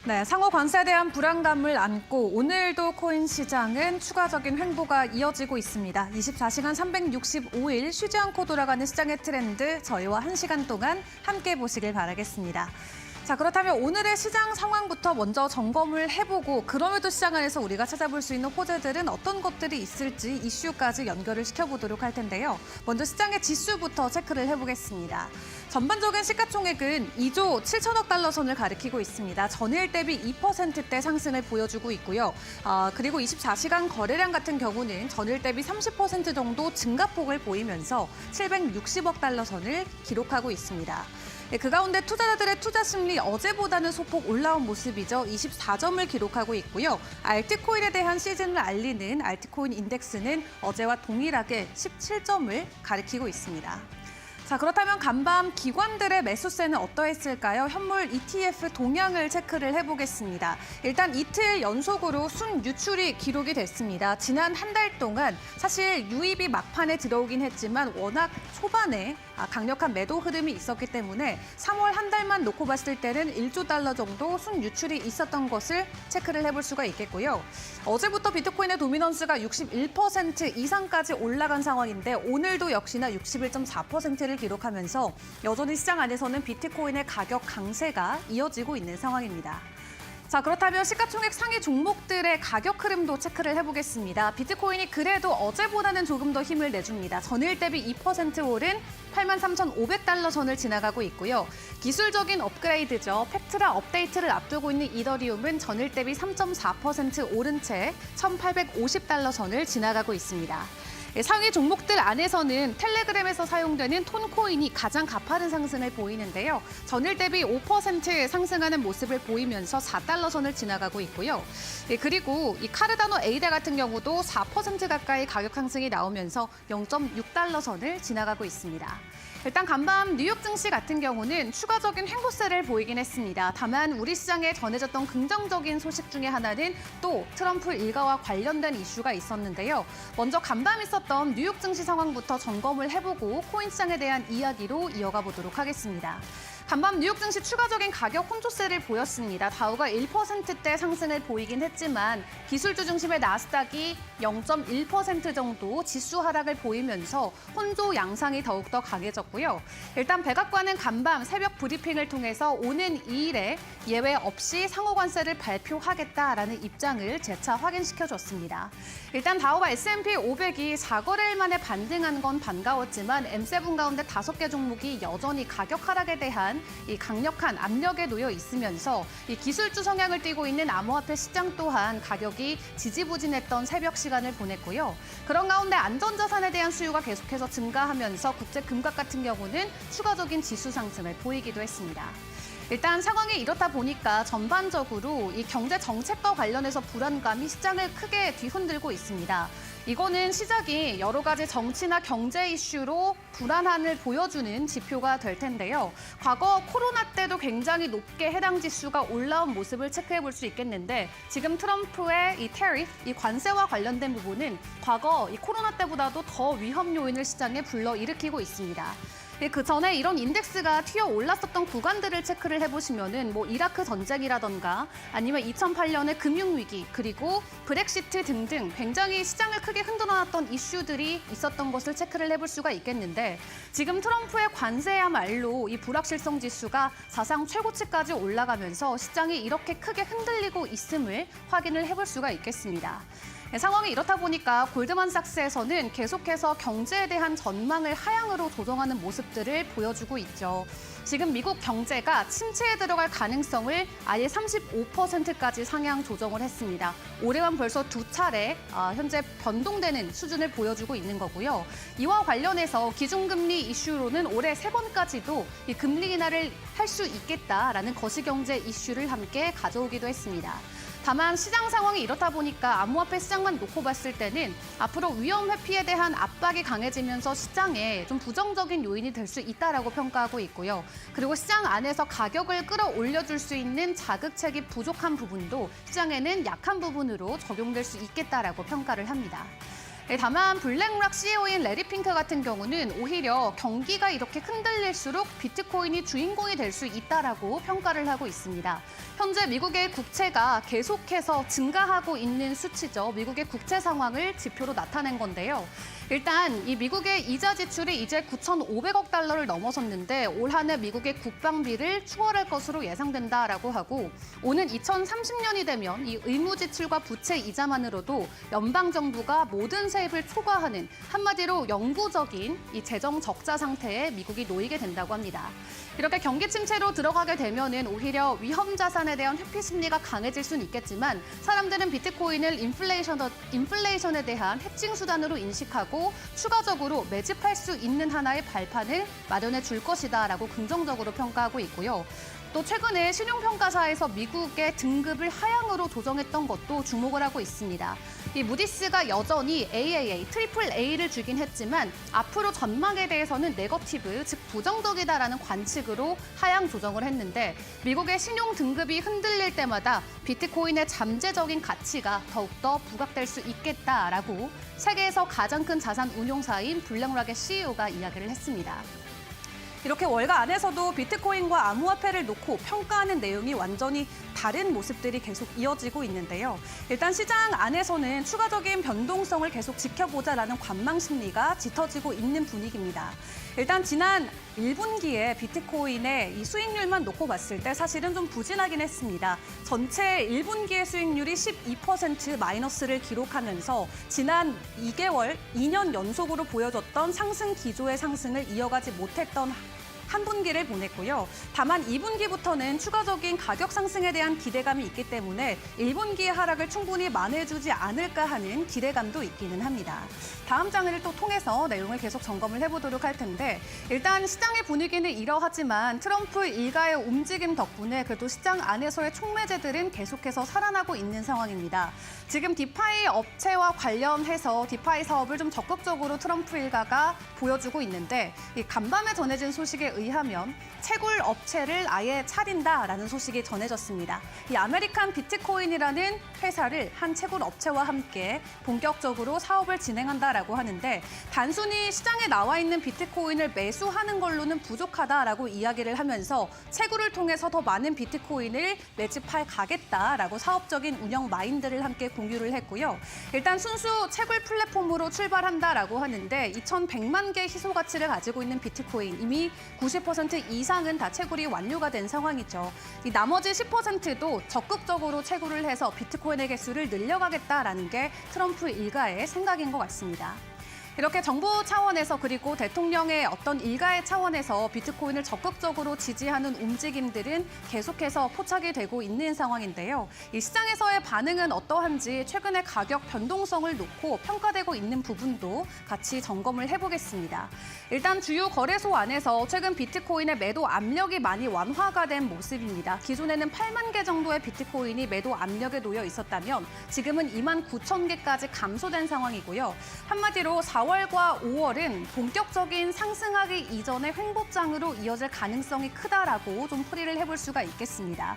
네, 상호 관세에 대한 불안감을 안고 오늘도 코인 시장은 추가적인 횡보가 이어지고 있습니다. 24시간 365일 쉬지 않고 돌아가는 시장의 트렌드 저희와 1시간 동안 함께 보시길 바라겠습니다. 자, 그렇다면 오늘의 시장 상황부터 먼저 점검을 해보고 그럼에도 시장 안에서 우리가 찾아볼 수 있는 호재들은 어떤 것들이 있을지 이슈까지 연결을 시켜보도록 할 텐데요. 먼저 시장의 지수부터 체크를 해보겠습니다. 전반적인 시가총액은 2조 7천억 달러 선을 가리키고 있습니다. 전일 대비 2%대 상승을 보여주고 있고요. 그리고 24시간 거래량 같은 경우는 전일 대비 30% 정도 증가폭을 보이면서 760억 달러 선을 기록하고 있습니다. 그 가운데 투자자들의 투자 심리 어제보다는 소폭 올라온 모습이죠. 24점을 기록하고 있고요. 알트코인에 대한 시즌을 알리는 알트코인 인덱스는 어제와 동일하게 17점을 가리키고 있습니다. 자, 그렇다면 간밤 기관들의 매수세는 어떠했을까요? 현물 ETF 동향을 체크를 해보겠습니다. 일단 이틀 연속으로 순유출이 기록이 됐습니다. 지난 한 달 동안 사실 유입이 막판에 들어오긴 했지만 워낙 초반에 강력한 매도 흐름이 있었기 때문에 3월 한 달만 놓고 봤을 때는 1조 달러 정도 순유출이 있었던 것을 체크를 해볼 수가 있겠고요. 어제부터 비트코인의 도미넌스가 61% 이상까지 올라간 상황인데 오늘도 역시나 61.4%를 기록하면서 여전히 시장 안에서는 비트코인의 가격 강세가 이어지고 있는 상황입니다. 자, 그렇다면 시가총액 상위 종목들의 가격 흐름도 체크를 해보겠습니다. 비트코인이 그래도 어제보다는 조금 더 힘을 내줍니다. 전일 대비 2% 오른 83,500달러 선을 지나가고 있고요. 기술적인 업그레이드죠. 팩트라 업데이트를 앞두고 있는 이더리움은 전일 대비 3.4% 오른 채 1,850달러 선을 지나가고 있습니다. 상위 종목들 안에서는 텔레그램에서 사용되는 톤코인이 가장 가파른 상승을 보이는데요. 전일 대비 5% 상승하는 모습을 보이면서 4달러 선을 지나가고 있고요. 그리고 이 카르다노 에이데 같은 경우도 4% 가까이 가격 상승이 나오면서 0.6달러 선을 지나가고 있습니다. 일단 간밤 뉴욕 증시 같은 경우는 추가적인 횡보세를 보이긴 했습니다. 다만 우리 시장에 전해졌던 긍정적인 소식 중에 하나는 또 트럼프 일가와 관련된 이슈가 있었는데요. 먼저 간밤 있었던 뉴욕 증시 상황부터 점검을 해보고 코인 시장에 대한 이야기로 이어가 보도록 하겠습니다. 간밤 뉴욕 증시 추가적인 가격 혼조세를 보였습니다. 다우가 1%대 상승을 보이긴 했지만 기술주 중심의 나스닥이 0.1% 정도 지수 하락을 보이면서 혼조 양상이 더욱더 강해졌고요. 일단 백악관은 간밤 새벽 브리핑을 통해서 오는 2일에 예외 없이 상호관세를 발표하겠다라는 입장을 재차 확인시켜줬습니다. 일단 다우와 S&P 500이 4거래일 만에 반등한 건 반가웠지만 M7 가운데 5개 종목이 여전히 가격 하락에 대한 이 강력한 압력에 놓여 있으면서 이 기술주 성향을 띠고 있는 암호화폐 시장 또한 가격이 지지부진했던 새벽 시간을 보냈고요. 그런 가운데 안전자산에 대한 수요가 계속해서 증가하면서 국제 금값 같은 경우는 추가적인 지수 상승을 보이기도 했습니다. 일단 상황이 이렇다 보니까 전반적으로 이 경제 정책과 관련해서 불안감이 시장을 크게 뒤흔들고 있습니다. 이거는 시작이 여러 가지 정치나 경제 이슈로 불안함을 보여주는 지표가 될 텐데요. 과거 코로나 때도 굉장히 높게 해당 지수가 올라온 모습을 체크해 볼 수 있겠는데 지금 트럼프의 이 테리프, 이 관세와 관련된 부분은 과거 이 코로나 때보다도 더 위험 요인을 시장에 불러일으키고 있습니다. 그 전에 이런 인덱스가 튀어 올랐었던 구간들을 체크를 해보시면은 뭐 이라크 전쟁이라던가 아니면 2008년의 금융위기 그리고 브렉시트 등등 굉장히 시장을 크게 흔들어놨던 이슈들이 있었던 것을 체크를 해볼 수가 있겠는데 지금 트럼프의 관세야말로 이 불확실성 지수가 사상 최고치까지 올라가면서 시장이 이렇게 크게 흔들리고 있음을 확인을 해볼 수가 있겠습니다. 상황이 이렇다 보니까 골드만삭스에서는 계속해서 경제에 대한 전망을 하향으로 조정하는 모습들을 보여주고 있죠. 지금 미국 경제가 침체에 들어갈 가능성을 아예 35%까지 상향 조정을 했습니다. 올해만 벌써 2차례 현재 변동되는 수준을 보여주고 있는 거고요. 이와 관련해서 기준금리 이슈로는 올해 3번까지도 이 금리 인하를 할 수 있겠다라는 거시경제 이슈를 함께 가져오기도 했습니다. 다만 시장 상황이 이렇다 보니까 암호화폐 시장만 놓고 봤을 때는 앞으로 위험 회피에 대한 압박이 강해지면서 시장에 좀 부정적인 요인이 될 수 있다라고 평가하고 있고요. 그리고 시장 안에서 가격을 끌어올려줄 수 있는 자극책이 부족한 부분도 시장에는 약한 부분으로 적용될 수 있겠다라고 평가를 합니다. 다만 블랙락 CEO인 레리 핑크 같은 경우는 오히려 경기가 이렇게 흔들릴수록 비트코인이 주인공이 될 수 있다라고 평가를 하고 있습니다. 현재 미국의 국채가 계속해서 증가하고 있는 수치죠. 미국의 국채 상황을 지표로 나타낸 건데요. 일단 이 미국의 이자 지출이 이제 9,500억 달러를 넘어섰는데 올 한 해 미국의 국방비를 추월할 것으로 예상된다라고 하고 오는 2030년이 되면 이 의무 지출과 부채 이자만으로도 연방 정부가 모든 세입을 초과하는 한마디로 영구적인 이 재정 적자 상태에 미국이 놓이게 된다고 합니다. 이렇게 경기 침체로 들어가게 되면은 오히려 위험 자산에 대한 회피 심리가 강해질 수는 있겠지만 사람들은 비트코인을 인플레이션에 대한 해칭 수단으로 인식하고 추가적으로 매집할 수 있는 하나의 발판을 마련해 줄 것이다라고 긍정적으로 평가하고 있고요. 또 최근에 신용평가사에서 미국의 등급을 하향으로 조정했던 것도 주목을 하고 있습니다. 이 무디스가 여전히 AAA, 트리플 A를 주긴 했지만 앞으로 전망에 대해서는 네거티브, 즉 부정적이다라는 관측으로 하향 조정을 했는데 미국의 신용 등급이 흔들릴 때마다 비트코인의 잠재적인 가치가 더욱더 부각될 수 있겠다라고 세계에서 가장 큰 자산 운용사인 블랙락의 CEO가 이야기를 했습니다. 이렇게 월가 안에서도 비트코인과 암호화폐를 놓고 평가하는 내용이 완전히 다른 모습들이 계속 이어지고 있는데요. 일단 시장 안에서는 추가적인 변동성을 계속 지켜보자라는 관망 심리가 짙어지고 있는 분위기입니다. 일단 지난 1분기에 비트코인의 이 수익률만 놓고 봤을 때 사실은 좀 부진하긴 했습니다. 전체 1분기의 수익률이 12% 마이너스를 기록하면서 지난 2개월, 2년 연속으로 보여줬던 상승 기조의 상승을 이어가지 못했던 한 분기를 보냈고요. 다만 2분기부터는 추가적인 가격 상승에 대한 기대감이 있기 때문에 1분기의 하락을 충분히 만회해주지 않을까 하는 기대감도 있기는 합니다. 다음 장을 또 통해서 내용을 계속 점검을 해보도록 할 텐데 일단 시장의 분위기는 이러하지만 트럼프 일가의 움직임 덕분에 그래도 시장 안에서의 촉매제들은 계속해서 살아나고 있는 상황입니다. 지금 디파이 업체와 관련해서 디파이 사업을 좀 적극적으로 트럼프 일가가 보여주고 있는데 이 간밤에 전해진 소식에 의하면 채굴 업체를 아예 차린다라는 소식이 전해졌습니다. 이 아메리칸 비트코인이라는 회사를 한 채굴 업체와 함께 본격적으로 사업을 진행한다라고 하는데 단순히 시장에 나와 있는 비트코인을 매수하는 걸로는 부족하다라고 이야기를 하면서 채굴을 통해서 더 많은 비트코인을 매집해 가겠다라고 사업적인 운영 마인드를 함께 공유를 했고요. 일단 순수 채굴 플랫폼으로 출발한다라고 하는데 2,100만 개 희소 가치를 가지고 있는 비트코인 이미 90% 이상은 다 채굴이 완료가 된 상황이죠. 이 나머지 10%도 적극적으로 채굴을 해서 비트코인의 개수를 늘려가겠다라는 게 트럼프 일가의 생각인 것 같습니다. 이렇게 정부 차원에서 그리고 대통령의 어떤 일가의 차원에서 비트코인을 적극적으로 지지하는 움직임들은 계속해서 포착이 되고 있는 상황인데요. 이 시장에서의 반응은 어떠한지 최근의 가격 변동성을 놓고 평가되고 있는 부분도 같이 점검을 해보겠습니다. 일단 주요 거래소 안에서 최근 비트코인의 매도 압력이 많이 완화가 된 모습입니다. 기존에는 8만 개 정도의 비트코인이 매도 압력에 놓여 있었다면 지금은 2만 9천 개까지 감소된 상황이고요. 한마디로 4월과 5월은 본격적인 상승하기 이전의 횡보장으로 이어질 가능성이 크다라고 좀 풀이를 해볼 수가 있겠습니다.